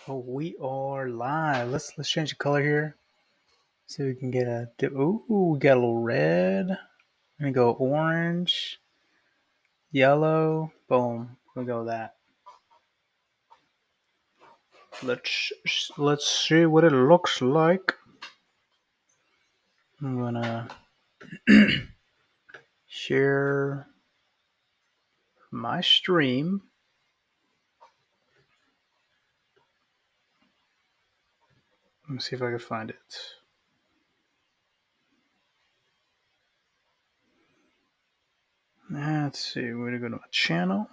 Oh, we are live. Let's change the color here. See if we can get a. Ooh, we got a little red. I'm gonna go orange, yellow. Boom. We'll go with that. Let's see what it looks like. I'm gonna share my stream. Let me see if I can find it. Let's see. We're gonna go to my channel.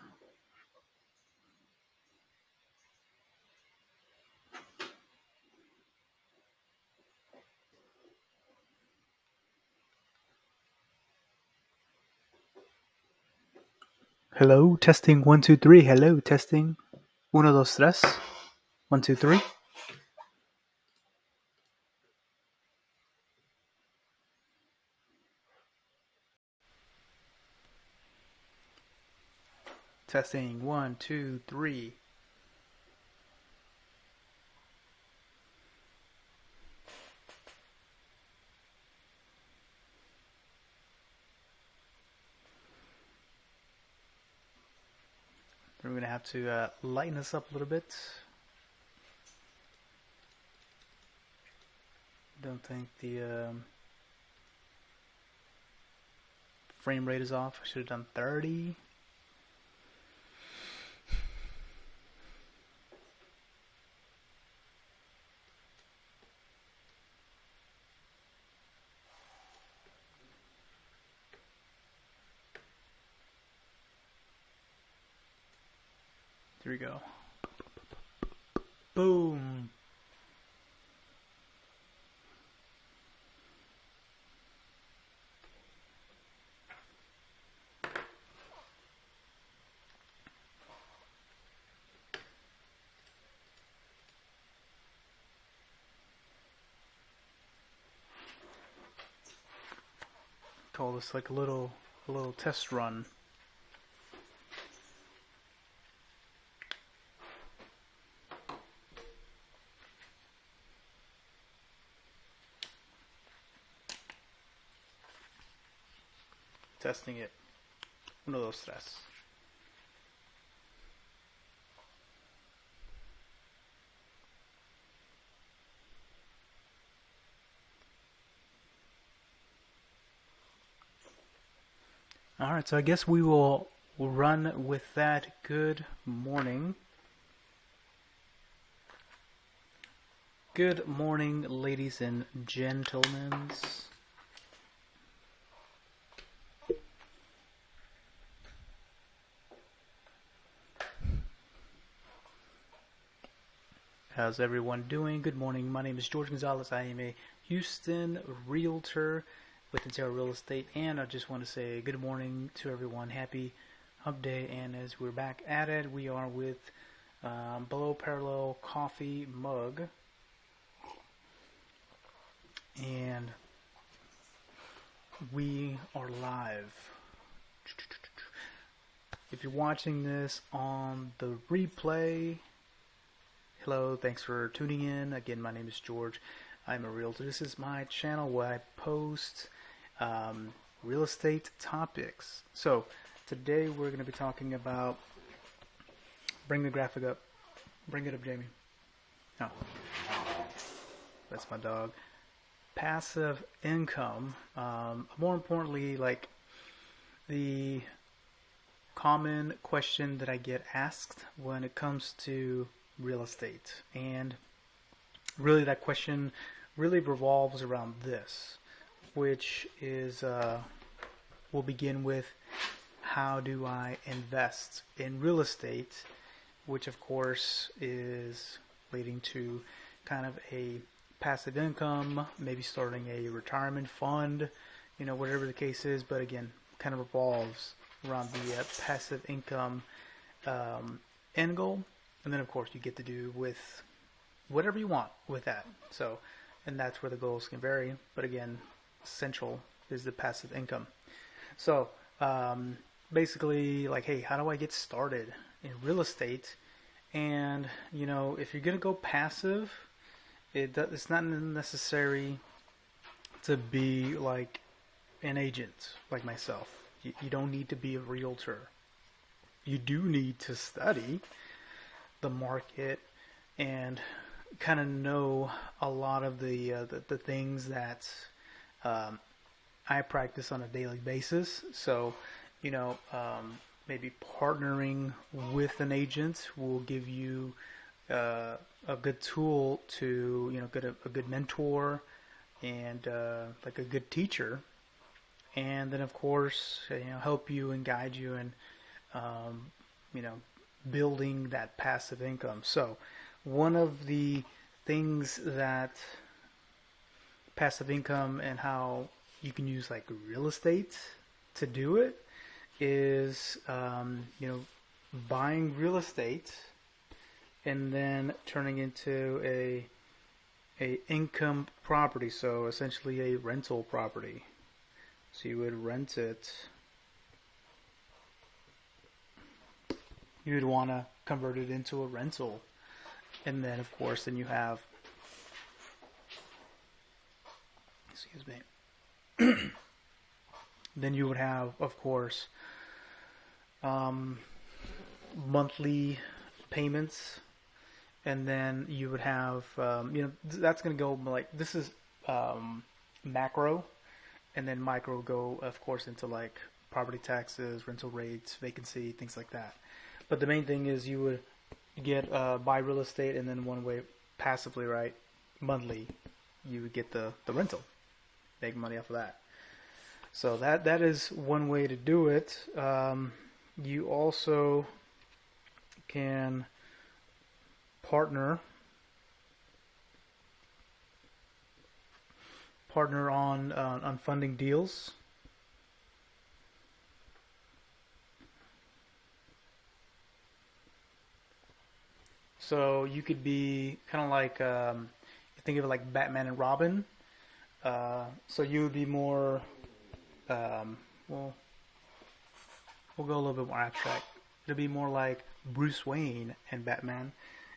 Hello, testing 1 2 3. Hello, testing 1 2 3. 1 2 3. Testing 1 2 3. We're going to have to lighten this up a little bit. Don't think the frame rate is off. I should have done 30. Here we go. Boom. Call this like a little test run. Testing it. 1 2 3. Alright, so I guess we will run with that. Good morning. Good morning, ladies and gentlemen. How's everyone doing? Good morning. My name is George Gonzalez. I am a Houston realtor with Intero Real Estate, and I just want to say good morning to everyone. Happy Hump Day, and as we're back at it, we are with Below Parallel Coffee Mug, and we are live. If you're watching this on the replay, hello, thanks for tuning in. Again, my name is George. I'm a realtor. This is my channel where I post real estate topics. So today we're going to be talking about, bring the graphic up. Bring it up, Jamie. Oh, that's my dog. Passive income. More importantly, like the common question that I get asked when it comes to real estate, and really that question really revolves around this, which is we'll begin with, how do I invest in real estate, which of course is leading to kind of a passive income, maybe starting a retirement fund, whatever the case is, but again, kind of revolves around the passive income end goal. And then, of course, you get to do with whatever you want with that. So, and that's where the goals can vary. But again, central is the passive income. So, basically, like, hey, how do I get started in real estate? And if you're gonna go passive, it's not necessary to be like an agent like myself. You don't need to be a realtor. You do need to study the market and kind of know a lot of the things that I practice on a daily basis. So, maybe partnering with an agent will give you a good tool to get a good mentor and like a good teacher, and then of course help you and guide you in you know building that passive income. So one of the things that passive income and how you can use like real estate to do it is buying real estate and then turning into a income property, so essentially a rental property. So you would rent it. You would want to convert it into a rental, and then of course then you have, excuse me, then you would have of course monthly payments, and then you would have that's going to go like, this is macro, and then micro go of course into like property taxes, rental rates, vacancy, things like that. But the main thing is you would get buy real estate, and then one way passively, right, monthly, you would get the rental, make money off of that. So that is one way to do it. You also can partner on funding deals. So you could be kind of like think of it like Batman and Robin. So you would be more we'll go a little bit more abstract. It'll be more like Bruce Wayne and Batman,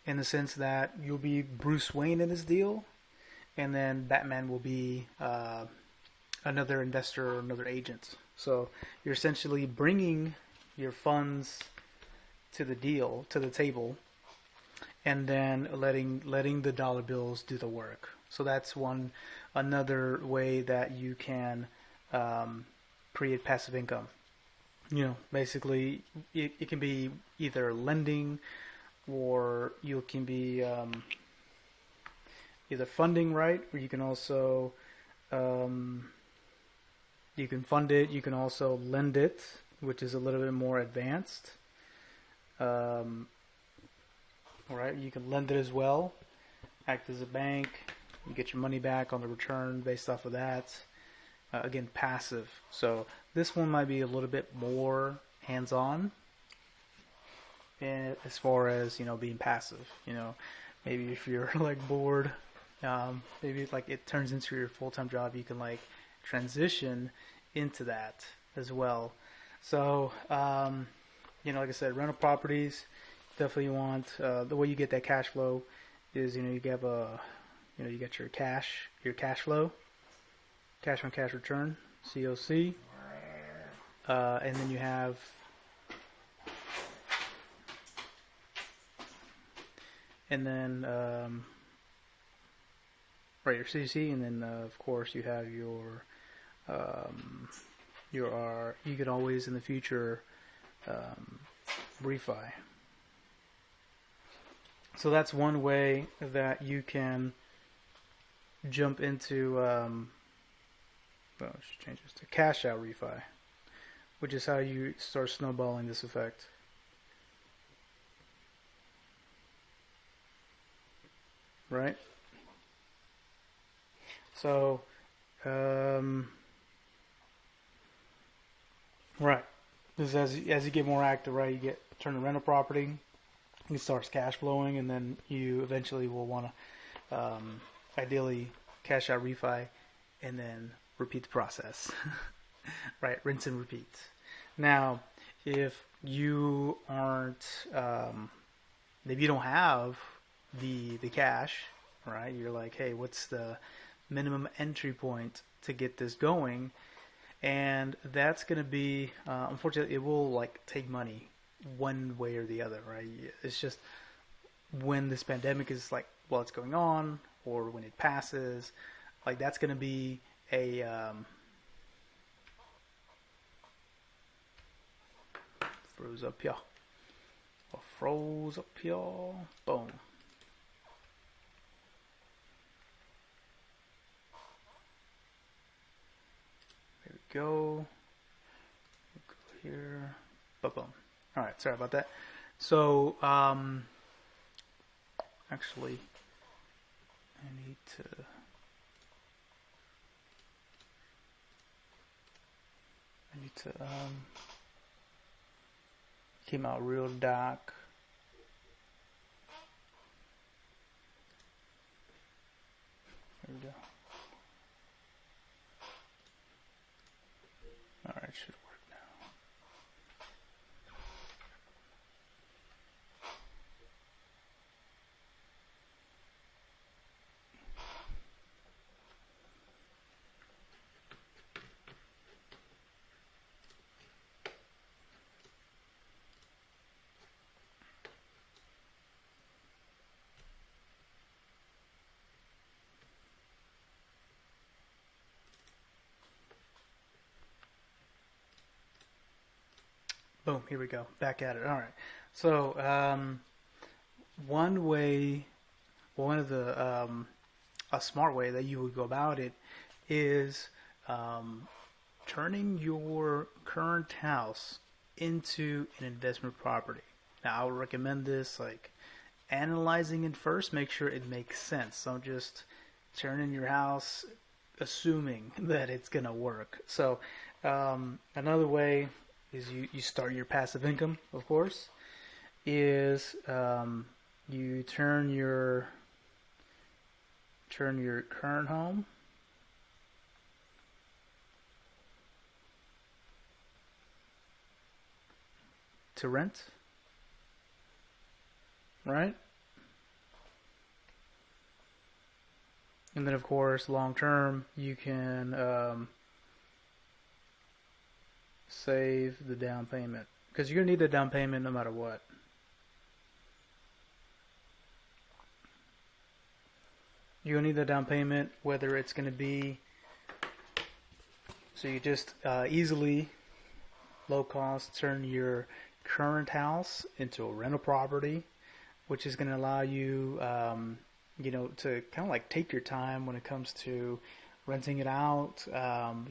in the sense that you'll be Bruce Wayne in this deal, and then Batman will be another investor or another agent. So you're essentially bringing your funds to the deal, to the table, and then letting the dollar bills do the work. So that's another way that you can create passive income. Basically, it can be either lending, or you can be either funding, right? Or you can also you can fund it. You can also lend it, which is a little bit more advanced. All right, you can lend it as well, act as a bank. You get your money back on the return based off of that. Again, passive. So this one might be a little bit more hands-on as far as being passive. Maybe if you're like bored, maybe like it turns into your full-time job, you can like transition into that as well. So like I said, rental properties, definitely want the way you get that cash flow is you get you get your cash flow, cash on cash return, COC, and then you have right, your CC, and then of course you have your you can always in the future refi. So that's one way that you can jump into I should change this to cash out refi, which is how you start snowballing this effect. Right? So right. Because as you get more active, right, you turn the rental property, it starts cash flowing, and then you eventually will want to ideally cash out refi, and then repeat the process. Right, rinse and repeat. Now, if you aren't if you don't have the cash, right? You're like, hey, what's the minimum entry point to get this going? And that's going to be, unfortunately, it will like take money one way or the other, right? It's just when this pandemic is like, well, it's going on, or when it passes, like that's going to be a froze up here. Froze up here. Boom. There we go. Go here. Boom. All right. Sorry about that. So, actually, I need to came out real dark. There we go. Alright, should work now. Boom, here we go. Back at it. All right. So, one way, one of the, a smart way that you would go about it is turning your current house into an investment property. Now, I would recommend this, like, analyzing it first, make sure it makes sense. Don't just turn in your house assuming that it's going to work. So, another way is you start your passive income, of course, is you turn your current home to rent, right? And then, of course, long term, you can save the down payment, because you're going to need the down payment no matter what. You're going to need the down payment, whether it's going to be, so you just easily, low cost, turn your current house into a rental property, which is going to allow you, to kind of like take your time when it comes to renting it out.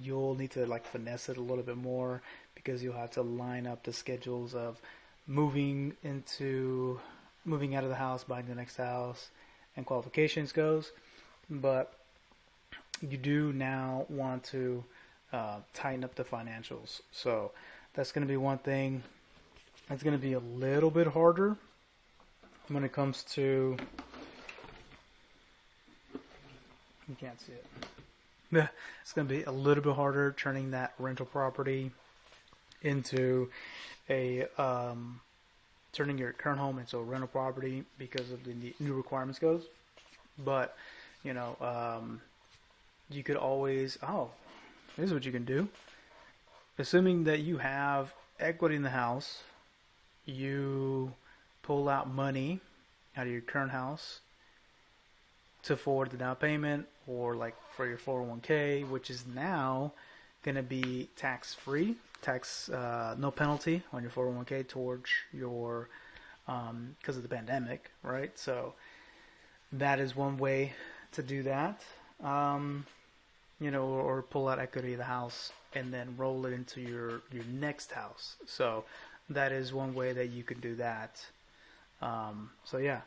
You'll need to like finesse it a little bit more, because you'll have to line up the schedules of moving out of the house, buying the next house, and qualifications goes. But you do now want to tighten up the financials. So that's going to be one thing. It's going to be a little bit harder when it comes to, you can't see it. Yeah, it's going to be a little bit harder turning that rental property into a, turning your current home into a rental property, because of the new requirements goes. But, you could always, here's what you can do. Assuming that you have equity in the house, you pull out money out of your current house to forward the down payment, or like for your 401k, which is now going to be tax-free, no penalty on your 401k towards your, because of the pandemic, right? So that is one way to do that, or pull out equity of the house and then roll it into your next house. So that is one way that you can do that. So yeah.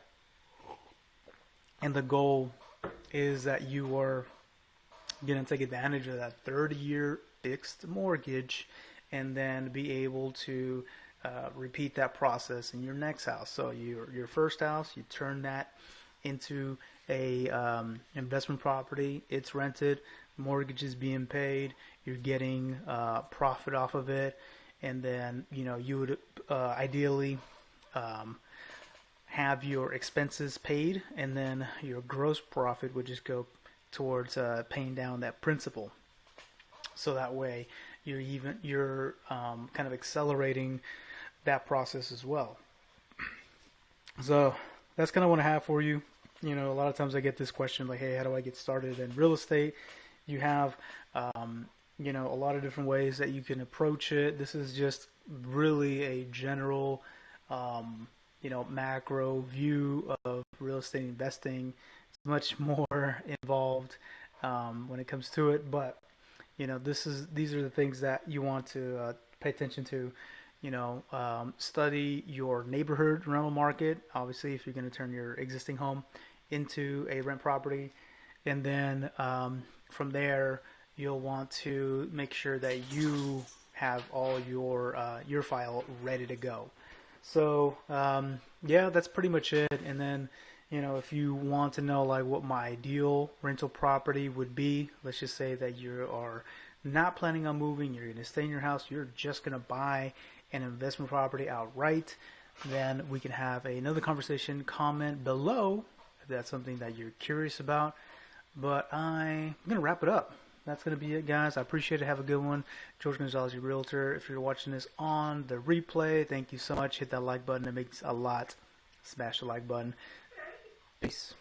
And the goal is that you are going to take advantage of that 30-year fixed mortgage, and then be able to repeat that process in your next house. So your first house, you turn that into a investment property. It's rented, mortgage is being paid, you're getting profit off of it, and then you would ideally have your expenses paid, and then your gross profit would just go towards paying down that principal. So that way, you're kind of accelerating that process as well. So that's kind of what I have for you. You know, a lot of times I get this question like, "Hey, how do I get started in real estate?" You have, a lot of different ways that you can approach it. This is just really a general, macro view of real estate investing. It's much more involved when it comes to it, but these are the things that you want to pay attention to. Study your neighborhood rental market. Obviously, if you're going to turn your existing home into a rent property, and then from there, you'll want to make sure that you have all your file ready to go. So yeah, that's pretty much it. And then if you want to know like what my ideal rental property would be, let's just say that you are not planning on moving, you're going to stay in your house, you're just going to buy an investment property outright, then we can have another conversation. Comment below if that's something that you're curious about. But I'm going to wrap it up. That's going to be it, guys. I appreciate it. Have a good one. George Gonzalez, your realtor. If you're watching this on the replay, thank you so much. Hit that like button. It makes a lot. Smash the like button. Peace.